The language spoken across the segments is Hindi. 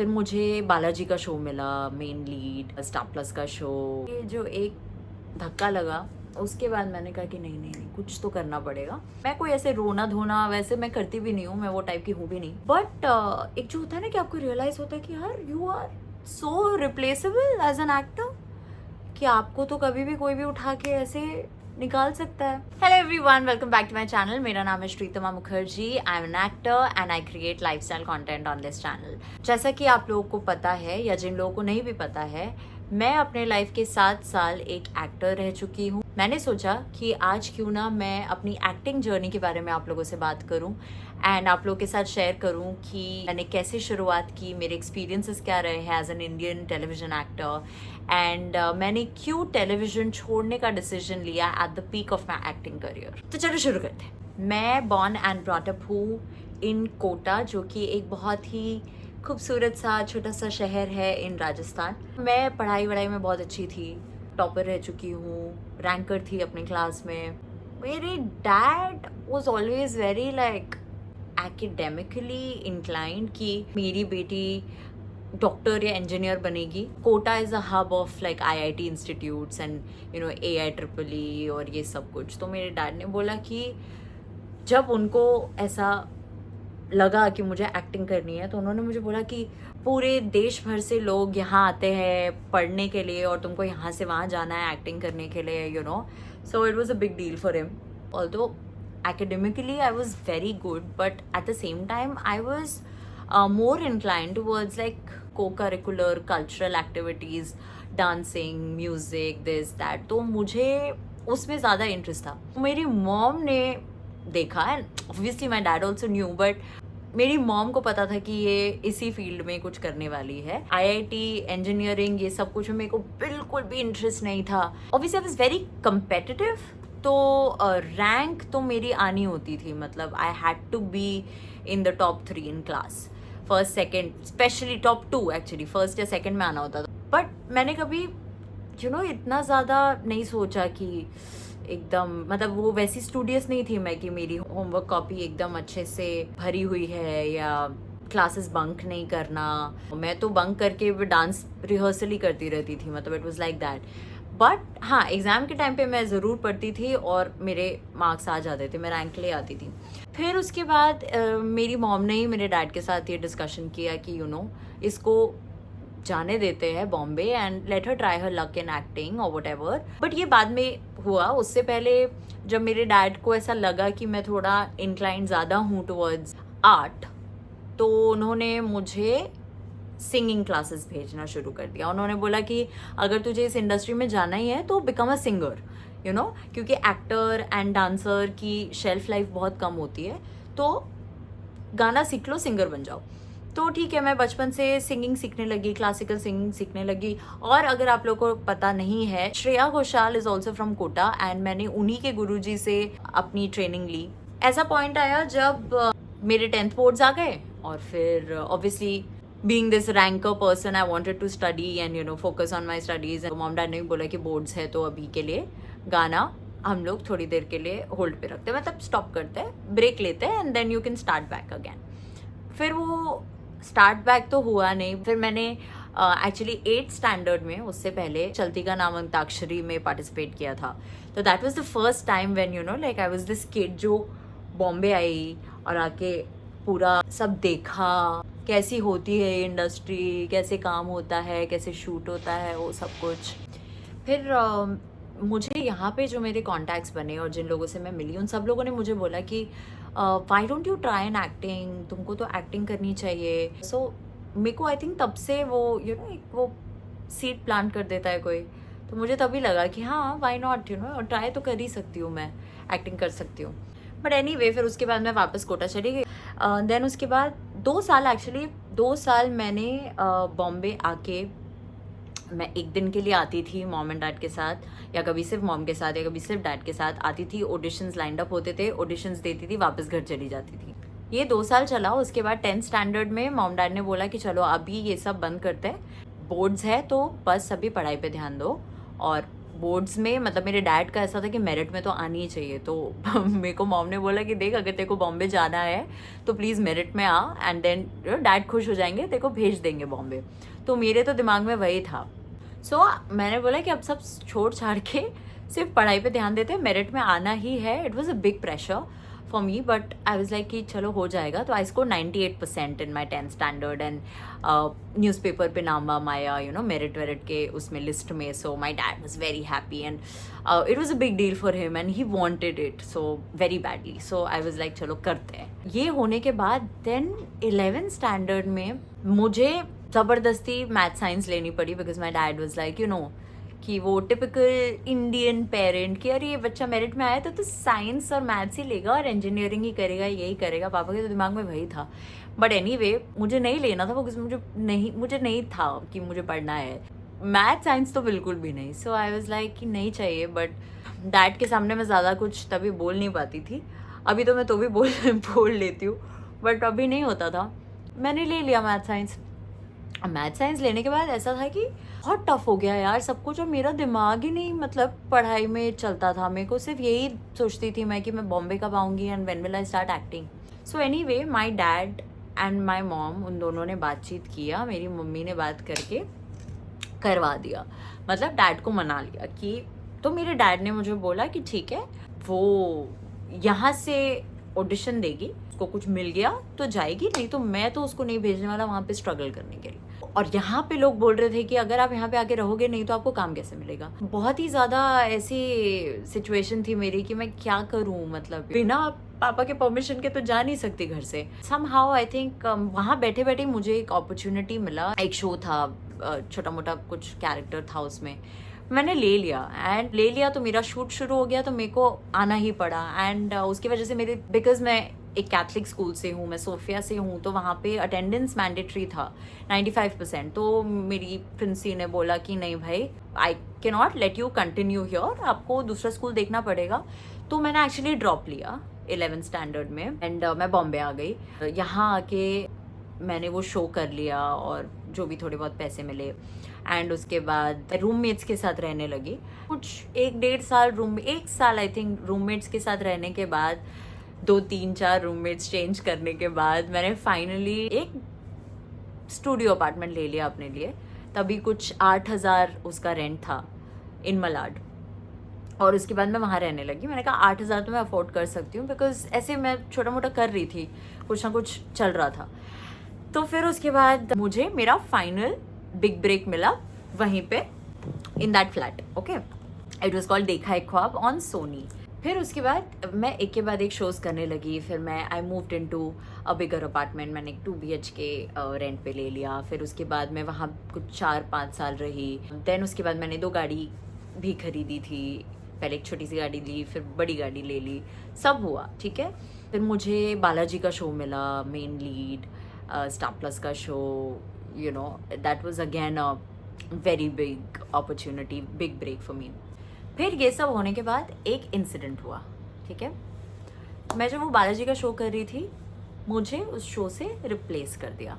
फिर मुझे बालाजी का शो मिला, मेन लीड, स्टार प्लस का शो। ये जो एक धक्का लगा, उसके बाद मैंने कहा कि नहीं नहीं नहीं, कुछ तो करना पड़ेगा। मैं कोई ऐसे रोना धोना वैसे मैं करती भी नहीं हूँ, मैं वो टाइप की हूँ भी नहीं। बट एक जो होता है ना कि आपको रियलाइज होता है कि यार you are so replaceable as an actor, कि आपको तो कभी भी कोई भी उठा के ऐसे निकाल सकता है। Hello everyone, welcome back to my channel. मेरा नाम है Shritama Mukherjee. I am an actor and I create lifestyle content on this channel. जैसा कि आप लोगों को पता है या जिन लोगों को नहीं भी पता है, मैं अपने लाइफ के 7 साल एक एक्टर रह चुकी हूँ। मैंने सोचा कि आज क्यों ना मैं अपनी एक्टिंग जर्नी के बारे में आप लोगों से बात करूँ एंड आप लोगों के साथ शेयर करूँ कि मैंने कैसे शुरुआत की, मेरे एक्सपीरियंसेस क्या रहे हैं as an Indian television actor, and मैंने क्यों टेलीविजन छोड़ने का डिसीजन लिया at the peak of my acting career. तो चलो शुरू करते हैं। मैं बॉर्न एंड ब्रॉट अप हूँ इन कोटा, जो कि एक बहुत ही खूबसूरत सा छोटा सा शहर है इन राजस्थान। मैं पढ़ाई वढ़ाई में बहुत अच्छी थी, टॉपर रह चुकी हूँ, रैंकर थी अपनी क्लास में। मेरे dad was always very like academically inclined कि मेरी बेटी डॉक्टर या इंजीनियर बनेगी। Kota is a hub of like IIT institutes and AIEEE और ये सब कुछ। तो मेरे डैड ने बोला कि जब उनको ऐसा लगा कि मुझे एक्टिंग करनी है, तो उन्होंने मुझे बोला कि पूरे देश भर से लोग यहाँ आते हैं पढ़ने के लिए और तुमको यहाँ से वहाँ जाना है एक्टिंग करने के लिए, so it was a big deal for him. Although academically I was very good, but at the same time I was more inclined towards like co-curricular cultural activities, dancing, music, this that। तो मुझे उसमें ज़्यादा इंटरेस्ट था। मेरी मॉम ने देखा and obviously my dad also new, but मेरी मॉम को पता था कि ये इसी फील्ड में कुछ करने वाली है। IIT इंजीनियरिंग ये सब कुछ में मेरे को बिल्कुल भी इंटरेस्ट नहीं था। Obviously I was very competitive, तो रैंक तो मेरी आनी होती थी, मतलब I had to be in the top 3 in class, first second, specially top 2 actually, first या सेकेंड में आना होता था। बट मैंने कभी इतना ज़्यादा नहीं सोचा कि एकदम, मतलब वो वैसी स्टूडियस नहीं थी मैं कि मेरी होमवर्क कॉपी एकदम अच्छे से भरी हुई है या क्लासेस बंक नहीं करना। मैं तो बंक करके डांस रिहर्सल ही करती रहती थी, मतलब it was like that. But हाँ, एग्ज़ाम के टाइम पे मैं ज़रूर पढ़ती थी और मेरे मार्क्स आ जाते थे, मैं रैंक ले आती थी। फिर उसके बाद मेरी मॉम ने ही मेरे डैड के साथ ये डिस्कशन किया कि इसको जाने देते हैं Bombay and let her try her luck in acting और वट एवर। बट ये बाद में हुआ। उससे पहले जब मेरे डैड को ऐसा लगा कि मैं थोड़ा इंक्लाइंड ज़्यादा हूँ टुवर्ड्स आर्ट, तो उन्होंने मुझे सिंगिंग क्लासेस भेजना शुरू कर दिया। उन्होंने बोला कि अगर तुझे इस इंडस्ट्री में जाना ही है तो बिकम अ सिंगर, क्योंकि एक्टर एंड डांसर की शेल्फ लाइफ बहुत कम होती है, तो गाना सीख लो, सिंगर बन जाओ। तो ठीक है, मैं बचपन से सिंगिंग सीखने लगी, क्लासिकल सिंगिंग सीखने लगी। और अगर आप लोगों को पता नहीं है, Shreya Ghoshal is also from Kota and मैंने उन्हीं के गुरुजी से अपनी ट्रेनिंग ली। ऐसा पॉइंट आया जब मेरे 10th बोर्ड्स आ गए और फिर obviously being this ranker person I wanted to study and focus on my studies. Mom dad ने भी बोला कि बोर्ड्स है तो अभी के लिए गाना हम लोग थोड़ी देर के लिए होल्ड पे रखते हैं, मतलब स्टॉप करते हैं, ब्रेक लेते हैं and then you can start back again. फिर वो स्टार्ट बैक तो हुआ नहीं। फिर मैंने एक्चुअली 8th स्टैंडर्ड में, उससे पहले चलती का नाम अंताक्षरी में पार्टिसिपेट किया था। तो that was the first time when like I was this kid जो बॉम्बे आई और आके पूरा सब देखा, कैसी होती है इंडस्ट्री, कैसे काम होता है, कैसे शूट होता है, वो सब कुछ। फिर मुझे यहाँ पे जो मेरे कॉन्टैक्ट्स बने और जिन लोगों से मैं मिली, उन सब लोगों ने मुझे बोला कि why don't you try an acting, तुमको तो एक्टिंग करनी चाहिए। सो मेरे को आई थिंक तब से वो एक वो सीड प्लांट कर देता है कोई, तो मुझे तभी लगा कि हाँ, वाई नॉट, ट्राई तो कर ही सकती हूँ, मैं एक्टिंग कर सकती हूँ। बट एनीवे, फिर उसके बाद मैं वापस कोटा चली गई। देन उसके बाद 2 साल, एक्चुअली 2 साल मैंने बॉम्बे आके, मैं एक दिन के लिए आती थी मॉम एंड डैड के साथ, या कभी सिर्फ मॉम के साथ या कभी सिर्फ डैड के साथ आती थी। ऑडिशंस लाइंड अप होते थे, ऑडिशंस देती थी, वापस घर चली जाती थी। ये 2 साल चला। उसके बाद 10th स्टैंडर्ड में मॉम डैड ने बोला कि चलो अभी ये सब बंद करते हैं, बोर्ड्स है तो बस अभी पढ़ाई पे ध्यान दो और बोर्ड्स में मतलब मेरे डैड का ऐसा था कि मेरिट में तो आनी ही चाहिए, तो मेरे को मॉम ने बोला कि देख अगर तेरे को बॉम्बे जाना है तो प्लीज़ मेरिट में आ, एंड देन डैड खुश हो जाएंगे, तेरे को भेज देंगे बॉम्बे। तो मेरे तो दिमाग में वही था। सो मैंने बोला कि अब सब छोड़ छाड़ के सिर्फ पढ़ाई पे ध्यान देते हैं, मेरिट में आना ही है। It was a big pressure for me, but I was like कि चलो हो जाएगा। तो I score 98% in my 10th standard, and newspaper पे नाम वाम आया, यू नो, मेरिट वेरिट के उसमें लिस्ट में। So my dad was very happy, and it was a big deal for him, and he wanted it so very badly. So I was like चलो करते हैं। ये होने के बाद देन 11th स्टैंडर्ड में मुझे ज़बरदस्ती मैथ साइंस लेनी पड़ी, because my dad was like, you know, कि वो टिपिकल इंडियन पेरेंट कि अरे ये बच्चा मेरिट में आया तो साइंस और मैथ्स ही लेगा और इंजीनियरिंग ही करेगा, यही करेगा। पापा के तो दिमाग में वही था। बट एनीवे मुझे नहीं लेना था, बिकॉज मुझे नहीं था कि मुझे पढ़ना है मैथ साइंस, तो बिल्कुल भी नहीं। सो आई वाज लाइक कि नहीं चाहिए। बट डैड के सामने मैं ज़्यादा कुछ तभी बोल नहीं पाती थी। अभी तो मैं तो भी बोल लेती हूँ, बट अभी नहीं होता था। मैंने ले लिया मैथ साइंस। मैथ साइंस लेने के बाद ऐसा था कि बहुत टफ हो गया यार सब कुछ, और मेरा दिमाग ही नहीं मतलब पढ़ाई में चलता था। मेरे को सिर्फ यही सोचती थी मैं कि मैं बॉम्बे कब आऊँगी and when will I start acting. So anyway my dad and my mom, उन दोनों ने बातचीत किया, मेरी मम्मी ने बात करके करवा दिया, मतलब डैड को मना लिया कि, तो मेरे डैड ने मुझे बोला कि ठीक है वो यहाँ से ऑडिशन देगी, उसको कुछ मिल गया तो जाएगी, नहीं तो मैं तो उसको नहीं भेजने वाला वहाँ पे स्ट्रगल करने के लिए। और यहाँ पे लोग बोल रहे थे कि अगर आप यहाँ पे आके रहोगे नहीं तो आपको काम कैसे मिलेगा। बहुत ही ज़्यादा ऐसी सिचुएशन थी मेरी कि मैं क्या करूँ, मतलब बिना पापा के परमिशन के तो जा नहीं सकती घर से। समहाउ आई थिंक वहाँ बैठे बैठे मुझे एक अपॉर्चुनिटी मिला। एक शो था, छोटा मोटा कुछ कैरेक्टर था उसमें, मैंने ले लिया तो मेरा शूट शुरू हो गया, तो मेरे को आना ही पड़ा। एंड उसकी वजह से मेरे, बिकॉज मैं एक कैथलिक स्कूल से हूँ, मैं सोफिया से हूँ, तो वहाँ पे अटेंडेंस मैंडेटरी था 95%। तो मेरी प्रिंसी ने बोला कि नहीं भाई, I can not let you continue here, आपको दूसरा स्कूल देखना पड़ेगा। तो मैंने एक्चुअली ड्रॉप लिया 11th स्टैंडर्ड में, एंड मैं बॉम्बे आ गई। यहाँ आके मैंने वो शो कर लिया और जो भी थोड़े बहुत पैसे मिले, एंड उसके बाद रूममेट्स के साथ रहने लगी। कुछ 1-1.5 साल एक साल आई थिंक रूममेट्स के साथ रहने के बाद, 2-3-4 रूममेट्स चेंज करने के बाद मैंने फाइनली एक स्टूडियो अपार्टमेंट ले लिया अपने लिए। तभी कुछ 8,000 उसका रेंट था इन मलाड, और उसके बाद मैं वहाँ रहने लगी। मैंने कहा 8,000 तो मैं अफोर्ड कर सकती हूँ, बिकॉज ऐसे मैं छोटा मोटा कर रही थी, कुछ ना कुछ चल रहा था। तो फिर उसके बाद मुझे मेरा फाइनल बिग ब्रेक मिला वहीं पे, in that flat. Okay, it was called देखा एक ख्वाब ऑन सोनी। फिर उसके बाद मैं एक के बाद एक शोज़ करने लगी। फिर मैं I moved into a bigger apartment, मैंने एक 2 BHK रेंट पे ले लिया। फिर उसके बाद मैं वहाँ कुछ 4-5 साल रही। देन उसके बाद मैंने 2 गाड़ी भी खरीदी थी, पहले एक छोटी सी गाड़ी ली, फिर बड़ी गाड़ी ले ली, सब हुआ ठीक है। फिर मुझे बालाजी का शो मिला, मेन लीड, स्टार प्लस का show, you know, that was again a very big opportunity, big break for me. फिर ये सब होने के बाद एक इंसिडेंट हुआ, ठीक है। मैं जब वो बालाजी का शो कर रही थी, मुझे उस शो से रिप्लेस कर दिया,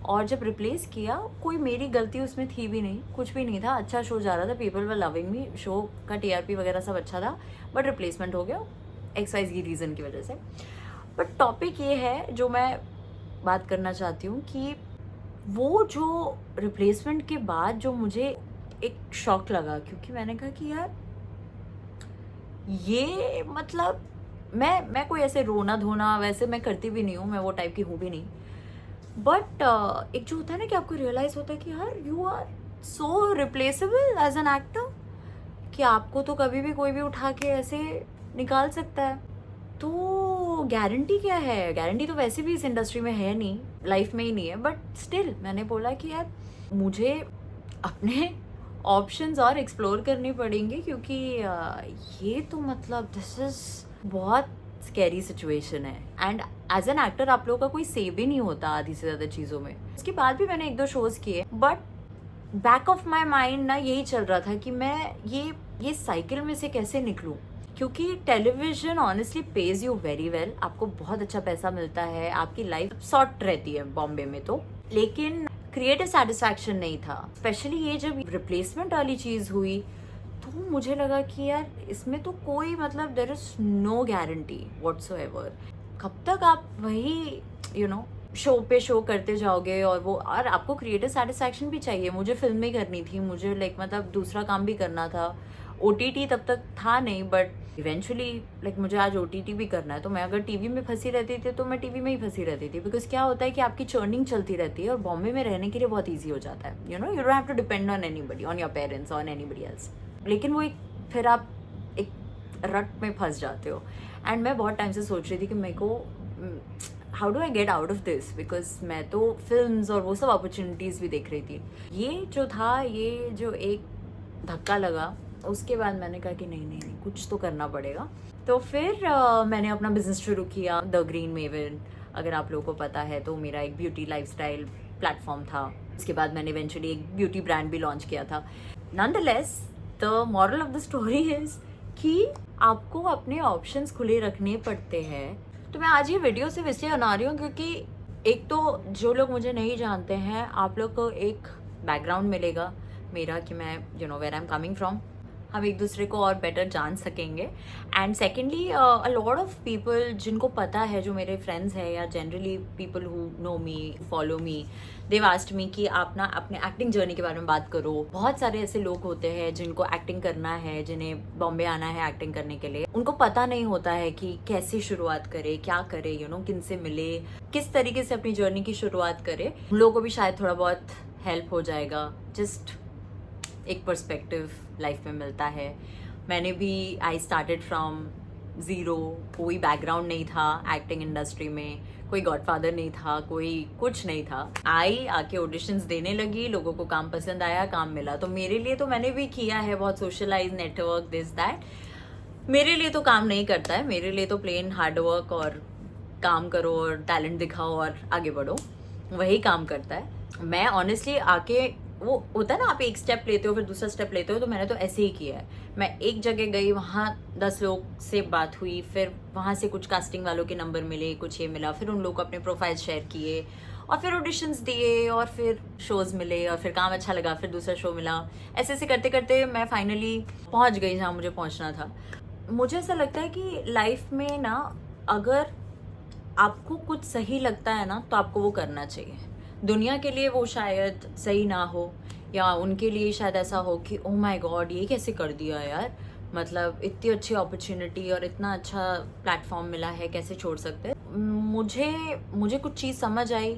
और जब रिप्लेस किया कोई मेरी गलती उसमें थी भी नहीं, कुछ भी नहीं था, अच्छा शो जा रहा था, people were loving me, show का TRP वगैरह सब अच्छा था, बट रिप्लेसमेंट हो गया XYZ रीज़न की वजह से। बट टॉपिक ये है जो मैं बात करना चाहती हूँ कि वो जो रिप्लेसमेंट के बाद जो मुझे एक शॉक लगा, क्योंकि मैंने कहा कि यार ये मतलब मैं कोई ऐसे रोना धोना वैसे मैं करती भी नहीं हूँ, मैं वो टाइप की हूँ भी नहीं। बट एक जो होता है ना कि आपको रियलाइज़ होता है कि यार you are so replaceable as an actor, कि आपको तो कभी भी कोई भी उठा के ऐसे निकाल सकता है। तो गारंटी क्या है, गारंटी तो वैसे भी इस इंडस्ट्री में है नहीं, लाइफ में ही नहीं है। बट स्टिल मैंने बोला कि यार मुझे अपने ऑप्शंस और एक्सप्लोर करनी पड़ेंगे, क्योंकि ये तो मतलब दिस इज़ बहुत स्कैरी सिचुएशन है। एंड एज एन एक्टर आप लोगों का कोई सेव ही नहीं होता आधी से ज़्यादा चीज़ों में। उसके बाद भी मैंने 1-2 शोज़ किए, but back of my mind ना यही चल रहा था कि मैं ये साइकिल में से कैसे निकलूँ, क्योंकि television honestly page you very well, आपको बहुत अच्छा पैसा मिलता है, आपकी लाइफ सॉर्ट रहती है बॉम्बे में तो, लेकिन क्रिएटिव सेटिस्फैक्शन नहीं था। स्पेशली ये जब रिप्लेसमेंट वाली चीज़ हुई तो मुझे लगा कि यार इसमें तो कोई मतलब there is no guarantee whatsoever. कब तक आप वही शो पे शो करते जाओगे, और आपको क्रिएटिव सेटिस्फैक्शन भी चाहिए। मुझे फिल्म ही करनी थी, मुझे मतलब दूसरा काम भी करना था। OTT तब तक था नहीं, बट इवेंचुअली मुझे आज OTT भी करना है। तो मैं अगर टीवी में फंसी रहती थी तो मैं टीवी में ही फंसी रहती थी, बिकॉज क्या होता है कि आपकी चर्निंग चलती रहती है और बॉम्बे में रहने के लिए बहुत ईजी हो जाता है। You don't have to depend on anybody, on your parents, on anybody else. लेकिन वो फिर आप एक रट में फंस जाते हो। एंड मैं बहुत टाइम से सोच रही थी कि मेरे को how do I get out of this, because मैं तो फिल्म्स और वो सब अपॉर्चुनिटीज़ भी देख रही थी। ये जो एक धक्का लगा, उसके बाद मैंने कहा कि नहीं कुछ तो करना पड़ेगा। तो फिर मैंने अपना बिजनेस शुरू किया, द ग्रीन मेवन। अगर आप लोगों को पता है तो मेरा एक ब्यूटी लाइफस्टाइल प्लेटफॉर्म था। उसके बाद मैंने इवेंचुअली एक ब्यूटी ब्रांड भी लॉन्च किया था। Nonetheless the moral of the story is कि आपको अपने ऑप्शंस खुले रखने पड़ते हैं। तो मैं आज ये वीडियो सिर्फ इसलिए बना रही हूँ क्योंकि एक तो जो लोग मुझे नहीं जानते हैं, आप लोग को एक बैकग्राउंड मिलेगा मेरा कि मैं where I am coming from. हम एक दूसरे को और बेटर जान सकेंगे। And secondly a lot of people जिनको पता है, जो मेरे फ्रेंड्स हैं या generally people who know me, follow me, they asked me कि आप ना अपने एक्टिंग जर्नी के बारे में बात करो। बहुत सारे ऐसे लोग होते हैं जिनको एक्टिंग करना है, जिन्हें बॉम्बे आना है एक्टिंग करने के लिए। उनको पता नहीं होता है कि कैसे शुरुआत करे, क्या करे, किन से मिले, किस तरीके से अपनी जर्नी की शुरुआत करे। उन लोगों को भी शायद थोड़ा बहुत हेल्प हो जाएगा। जस्ट एक पर्सपेक्टिव लाइफ में मिलता है। मैंने भी आई स्टार्टेड फ्रॉम ज़ीरो, कोई बैकग्राउंड नहीं था एक्टिंग इंडस्ट्री में, कोई गॉडफादर नहीं था, कोई कुछ नहीं था। आके ऑडिशंस देने लगी, लोगों को काम पसंद आया, काम मिला। तो मेरे लिए तो मैंने भी किया है बहुत सोशलाइज, नेटवर्क, दिस दैट। मेरे लिए तो काम नहीं करता है। मेरे लिए तो प्लेन हार्डवर्क और काम करो और टैलेंट दिखाओ और आगे बढ़ो, वही काम करता है। मैं ऑनेस्टली आके, वो होता है ना, आप एक स्टेप लेते हो फिर दूसरा स्टेप लेते हो, तो मैंने तो ऐसे ही किया है। मैं एक जगह गई, वहाँ 10 लोग से बात हुई, फिर वहाँ से कुछ कास्टिंग वालों के नंबर मिले, कुछ ये मिला, फिर उन लोग को अपने प्रोफाइल शेयर किए और फिर ऑडिशंस दिए और फिर शोज़ मिले और फिर काम अच्छा लगा, फिर दूसरा शो मिला। ऐसे ऐसे करते करते मैं फाइनली पहुँच गई जहाँ मुझे पहुँचना था। मुझे ऐसा लगता है कि लाइफ में ना, अगर आपको कुछ सही लगता है ना तो आपको वो करना चाहिए। दुनिया के लिए वो शायद सही ना हो, या उनके लिए शायद ऐसा हो कि ओह माय गॉड ये कैसे कर दिया यार, मतलब इतनी अच्छी अपॉर्चुनिटी और इतना अच्छा प्लेटफॉर्म मिला है, कैसे छोड़ सकते हैं। मुझे कुछ चीज़ समझ आई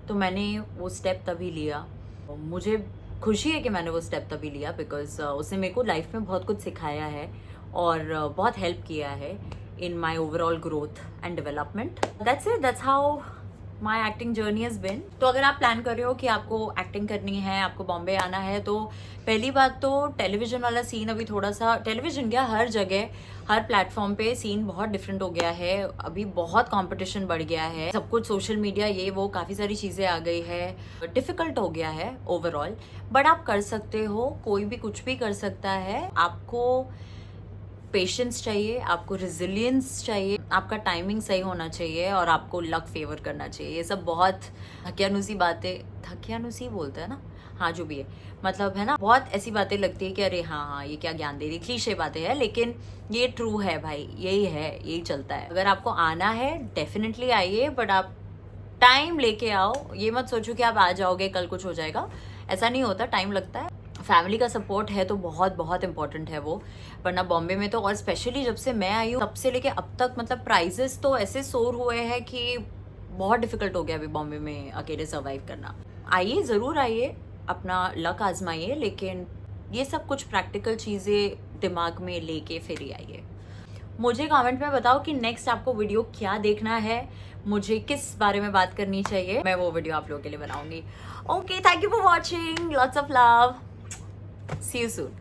तो मैंने वो स्टेप तभी लिया। मुझे खुशी है कि मैंने वो स्टेप तभी लिया, बिकॉज उसने मेरे को लाइफ में बहुत कुछ सिखाया है और बहुत हेल्प किया है in my overall growth and development. That's it. That's how my acting journey has been. तो अगर आप प्लान कर रहे हो कि आपको एक्टिंग करनी है, आपको बॉम्बे आना है, तो पहली बात तो टेलीविज़न वाला सीन अभी थोड़ा सा, टेलीविज़न क्या, हर जगह हर प्लेटफॉर्म पे सीन बहुत डिफरेंट हो गया है। अभी बहुत कंपटीशन बढ़ गया है, सब कुछ सोशल मीडिया, ये वो काफ़ी सारी चीज़ें आ गई है, डिफ़िकल्ट हो गया है ओवरऑल। बट आप कर सकते हो, कोई भी कुछ भी कर सकता है। आपको पेशेंस चाहिए, आपको रेजिलियंस चाहिए, आपका टाइमिंग सही होना चाहिए और आपको लक फेवर करना चाहिए। ये सब बहुत धकियानुसी बातें, धकियानुसी बोलते हैं ना, हाँ जो भी है, मतलब है ना, बहुत ऐसी बातें लगती है कि अरे हाँ ये क्या ज्ञान दे रही, क्लीशे बातें हैं, लेकिन ये ट्रू है भाई, यही है, यही चलता है। अगर आपको आना है डेफिनेटली आइए, बट आप टाइम लेके आओ। ये मत सोचो कि आप आ जाओगे कल कुछ हो जाएगा, ऐसा नहीं होता, टाइम लगता है। फैमिली का सपोर्ट है तो बहुत बहुत इंपॉर्टेंट है वो, वरना बॉम्बे में तो, और स्पेशली जब से मैं आई हूँ तब से लेके अब तक, मतलब प्राइजेस तो ऐसे सोर हुए हैं कि बहुत डिफिकल्ट हो गया अभी बॉम्बे में अकेले सर्वाइव करना। आइए, ज़रूर आइए, अपना लक आजमाइए, लेकिन ये सब कुछ प्रैक्टिकल चीज़ें दिमाग में लेके फिर ही आइए। मुझे कमेंट में बताओ कि नेक्स्ट आपको वीडियो क्या देखना है, मुझे किस बारे में बात करनी चाहिए, मैं वो वीडियो आप लोगों के लिए बनाऊंगी। Okay, thank you for watching, lots of love, see you soon.